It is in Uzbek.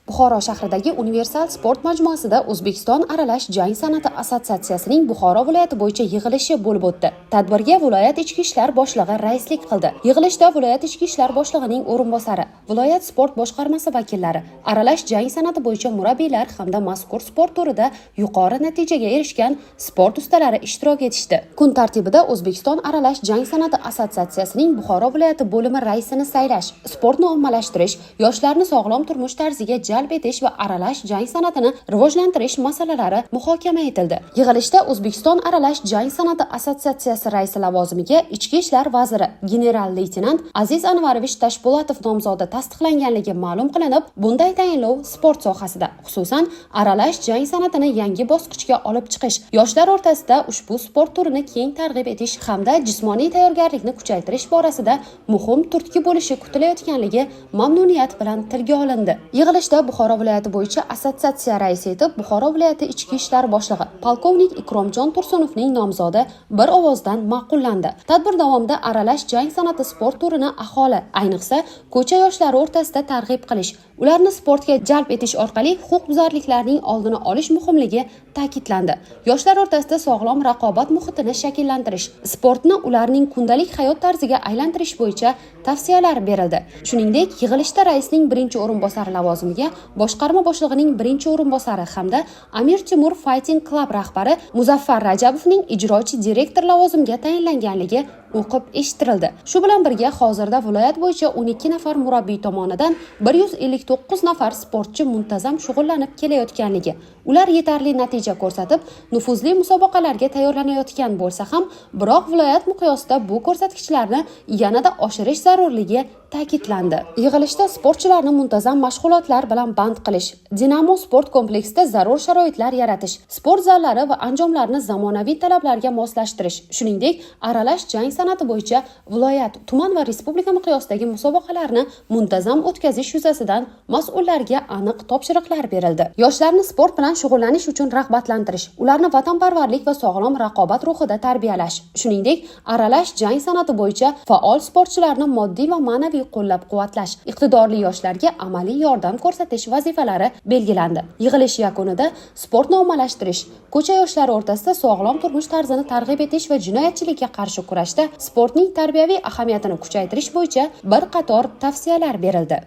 Buxoro shahridagi Universal sport majmuasida O'zbekiston aralash jang san'ati assotsiatsiyasining Buxoro viloyati bo'yicha yig'ilishi bo'lib o'tdi. Tadbirga viloyat ichki ishlar boshlig'i raislik qildi. Yig'ilishda viloyat ichki ishlar boshlig'ining o'rinbosari, viloyat sport boshqarmasi vakillari, aralash jang san'ati bo'yicha murabbiylar hamda mazkur sport turida yuqori natijaga erishgan sport ustalari ishtirok etishdi. Kun tartibida O'zbekiston aralash jang san'ati assotsiatsiyasining Buxoro viloyati bo'limi raisini saylash, sportni ommalashtirish, yoshlarni sog'lom turmush tarziga jalb etish va aralash jang san'atini rivojlantirish masalalari muhokama etildi. Yig'ilishda O'zbekiston aralash jang san'ati assotsiatsiyasi raisi lavozimiga Ichki ishlar vaziri general-leytenant Aziz Anvarovich Tashpo'latov nomzodi tasdiqlanganligi ma'lum qilinib, bunday tayinlov sport sohasida, xususan aralash jang san'atini yangi bosqichga olib chiqish, yoshlar o'rtasida ushbu sport turini keng targ'ib etish hamda jismoniy tayyorgarlikni kuchaytirish borasida muhim turtki bo'lishi kutilayotganligi mamnuniyat bilan tilga olindi. Yig'ilishda Buxoro viloyati bo'yicha assotsiatsiya raisi etib Buxoro viloyati ichki ishlar boshlig'i polkovnik Ikromjon Tursunovning nomzodi bir ovozdan ma'qullandi. Tadbir davomida aralash jang san'ati sport turini aholi, ayniqsa ko'cha yoshlari o'rtasida targ'ib qilish, ularni sportga jalb etish orqali huquqbuzarliklarning oldini olish muhimligi ta'kidlandi. Yoshlar o'rtasida sog'lom raqobat muhitini shakllantirish, sportni ularning kundalik hayot tarziga aylantirish bo'yicha tavsiyalar berildi. Shuningdek, yig'ilishda raisning birinchi o'rinbosari lavozimiga boshqarma boshlig'ining birinchi o'rinbosari hamda Amir Temur Fighting Club rahbari Muzaffar Rajabovning ijrochi direktor lavozimiga tayinlanganligi o'qib eshittirildi. Shu bilan birga hozirda viloyat bo'yicha 12 nafar murabbiy tomonidan 159 nafar sportchi muntazam shug'ullanib kelayotganligi, ular yetarli natija ko'rsatib, nufuzli musobaqalarga tayyorlanayotgan bo'lsa ham, biroq viloyat miqyosida bu ko'rsatkichlarni yanada oshirish zarurligi ta'kidlandi. Yig'ilishda sportchilarni muntazam mashg'ulotlar bilan band qilish, Dinamo sport kompleksida zarur sharoitlar yaratish, sport zallari va anjomlarni zamonaviy talablarga moslashtirish, shuningdek, aralash jang san'ati bo'yicha viloyat, tuman va respublika miqyosidagi musobaqalarni muntazam o'tkazish yuzasidan mas'ullarga aniq topshiriqlar berildi. Yoshlarni sport bilan shug'ullanish uchun rag'batlantirish, ularni vatanparvarlik va sog'lom raqobat ruhida tarbiyalash, shuningdek, aralash jang san'ati bo'yicha faol sportchilarni moddiy va ma'naviy qo'llab-quvvatlash, iqtidorli yoshlarga amaliy yordam ko'rsatish vazifalari belgilandi. Yig'ilish yakunida sportni ommalashtirish, ko'cha yoshlari o'rtasida sog'lom turmush tarzini targ'ib etish va jinoyatchilikka qarshi kurashda sportning tarbiyaviy ahamiyatini kuchaytirish bo'yicha bir qator tavsiyalar berildi.